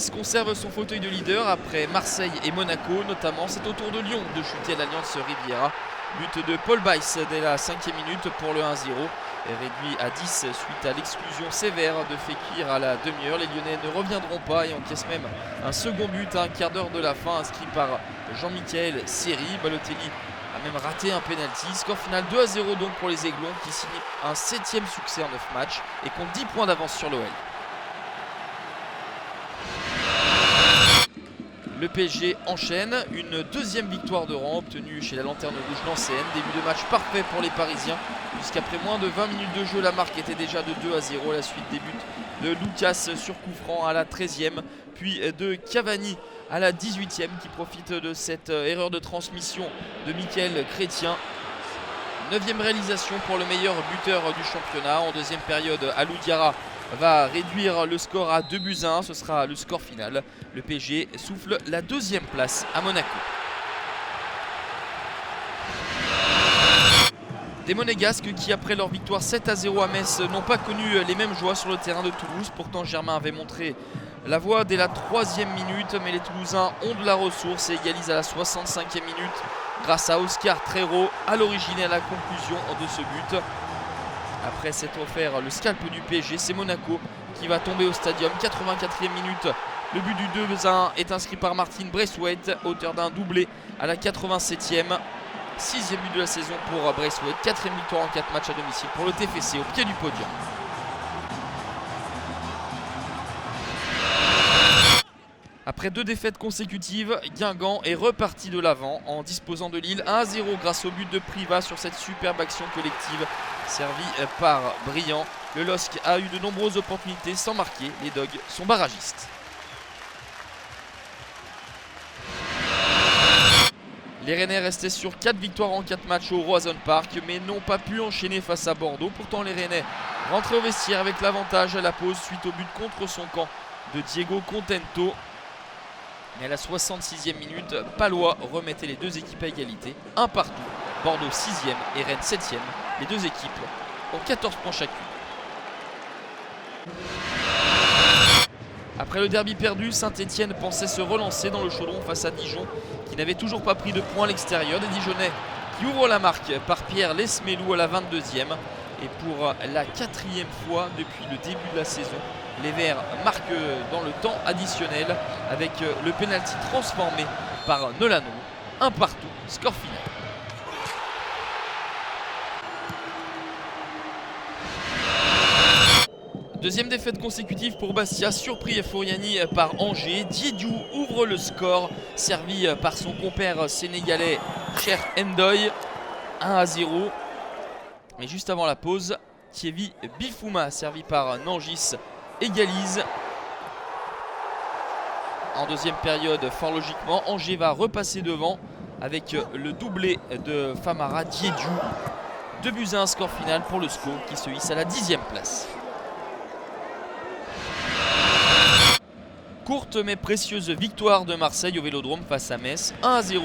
Nice conserve son fauteuil de leader après Marseille et Monaco notamment. C'est au tour de Lyon de chuter à l'Alliance Riviera. But de Paul Bice dès la 5e minute pour le 1-0. Réduit à 10 suite à l'exclusion sévère de Fekir à la demi-heure. Les Lyonnais ne reviendront pas et encaissent même un second but à un quart d'heure de la fin inscrit par Jean-Michel Seri. Balotelli a même raté un penalty. Score final 2-0 donc pour les Aiglons qui signent un 7e succès en 9 matchs et comptent 10 points d'avance sur l'OL. Le PSG enchaîne une 2e victoire de rang obtenue chez la Lanterne Rouge nancéenne. Début de match parfait pour les Parisiens puisqu'après moins de 20 minutes de jeu, la marque était déjà de 2-0. La suite des buts de Lucas sur coup franc à la 13e, puis de Cavani à la 18e qui profite de cette erreur de transmission de Mickaël Chrétien. 9e réalisation pour le meilleur buteur du championnat. En deuxième période, Alou Diarra va réduire le score à 2-1. Ce sera le score final. Le PSG souffle la 2e place à Monaco. Des Monégasques qui, après leur victoire 7-0 à Metz, n'ont pas connu les mêmes joies sur le terrain de Toulouse. Pourtant, Germain avait montré la voie dès la 3e minute, mais les Toulousains ont de la ressource et égalisent à la 65e minute grâce à Oscar Treiro à l'origine et à la conclusion de ce but. Après s'être offert le scalp du PSG, c'est Monaco qui va tomber au stadium. 84e minute, le but du 2-1 est inscrit par Martin Braithwaite, auteur d'un doublé à la 87e. 6e but de la saison pour Braithwaite, 4e victoire en 4 matchs à domicile pour le TFC au pied du podium. Après 2 défaites consécutives, Guingamp est reparti de l'avant en disposant de Lille 1-0 grâce au but de Priva sur cette superbe action collective servie par Briand. Le LOSC a eu de nombreuses opportunités sans marquer, les Dogs sont barragistes. Les Rennais restaient sur 4 victoires en 4 matchs au Roazhon Park mais n'ont pas pu enchaîner face à Bordeaux. Pourtant les Rennais rentraient au vestiaire avec l'avantage à la pause suite au but contre son camp de Diego Contento. Mais à la 66e minute, Palois remettait les deux équipes à égalité, un partout. Bordeaux 6e et Rennes 7e. Les deux équipes ont 14 points chacune. Après le derby perdu, Saint-Etienne pensait se relancer dans le chaudron face à Dijon, qui n'avait toujours pas pris de points à l'extérieur. Des Dijonnais qui ouvrent la marque par Pierre Lesmelou à la 22e. Et pour la 4e fois depuis le début de la saison, les Verts marquent dans le temps additionnel avec le pénalty transformé par Nolano. Un partout, score final. Deuxième défaite consécutive pour Bastia, surpris Fouriani par Angers. Diédhiou ouvre le score, servi par son compère sénégalais Cher Ndoye, 1-0. Mais juste avant la pause, Thierry Bifouma, servi par Nangis, égalise. En deuxième période, fort logiquement, Angers va repasser devant avec le doublé de Famara Diédhiou. 2-1, score final pour le SCO qui se hisse à la 10e place. Courte mais précieuse victoire de Marseille au Vélodrome face à Metz, 1-0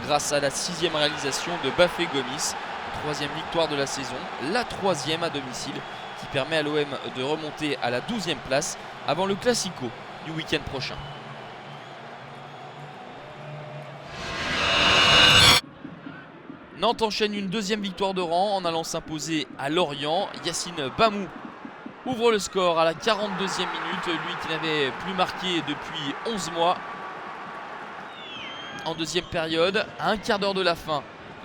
grâce à la 6e réalisation de Bafé Gomis. 3e victoire de la saison, la 3e à domicile qui permet à l'OM de remonter à la 12e place avant le Classico du week-end prochain. Nantes enchaîne une 2e victoire de rang en allant s'imposer à Lorient. Yacine Bamou ouvre le score à la 42e minute, lui qui n'avait plus marqué depuis 11 mois. En deuxième période, à un quart d'heure de la fin,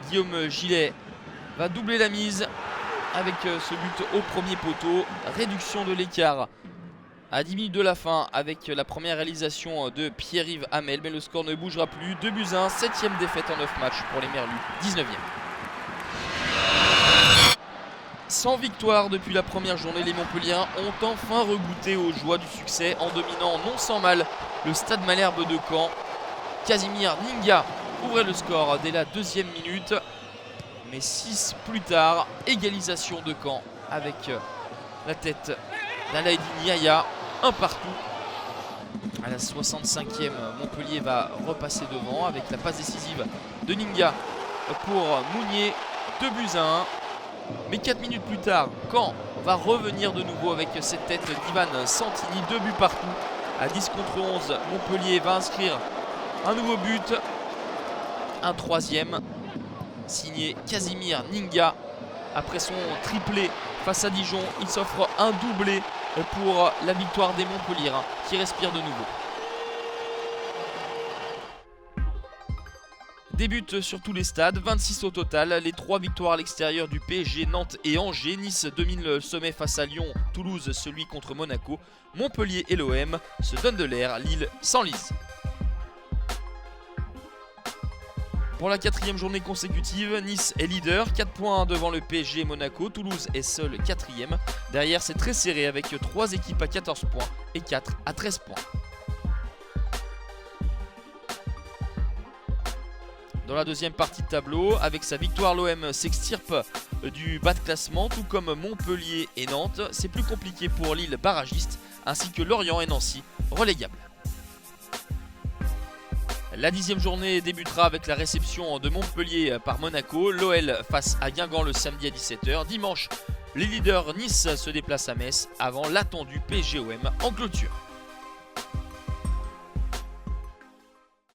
Guillaume Gillet va doubler la mise avec ce but au premier poteau. Réduction de l'écart à 10 minutes de la fin avec la première réalisation de Pierre-Yves Hamel. Mais le score ne bougera plus. 2-1, 7e défaite en 9 matchs pour les Merlus, 19e. Sans victoire depuis la première journée, les Montpelliérains ont enfin regoûté aux joies du succès en dominant non sans mal le Stade Malherbe de Caen. Casimir Ninga ouvrait le score dès la 2e minute. Mais 6 plus tard, égalisation de Caen avec la tête d'Alaïdi Niaya, un partout. À la 65e, Montpellier va repasser devant avec la passe décisive de Ninga pour Mounier, 2-1. Mais 4 minutes plus tard, Caen va revenir de nouveau avec cette tête d'Ivan Santini, 2 buts partout. À 10 contre 11, Montpellier va inscrire un nouveau but. Un troisième, signé Casimir Ninga. Après son triplé face à Dijon, il s'offre un doublé pour la victoire des Montpelliérains qui respirent de nouveau. Des buts sur tous les stades, 26 au total, les 3 victoires à l'extérieur du PSG, Nantes et Angers. Nice domine le sommet face à Lyon, Toulouse celui contre Monaco. Montpellier et l'OM se donnent de l'air, Lille s'enlise. Pour la 4e journée consécutive, Nice est leader, 4 points devant le PSG et Monaco. Toulouse est seul 4e. Derrière, c'est très serré avec 3 équipes à 14 points et 4 à 13 points. Dans la deuxième partie de tableau, avec sa victoire, l'OM s'extirpe du bas de classement, tout comme Montpellier et Nantes. C'est plus compliqué pour Lille, barragiste, ainsi que Lorient et Nancy, relégables. La 10e journée débutera avec la réception de Montpellier par Monaco. L'OL face à Guingamp le samedi à 17 h. Dimanche, les leaders Nice se déplacent à Metz avant l'attendu PSG-OM en clôture.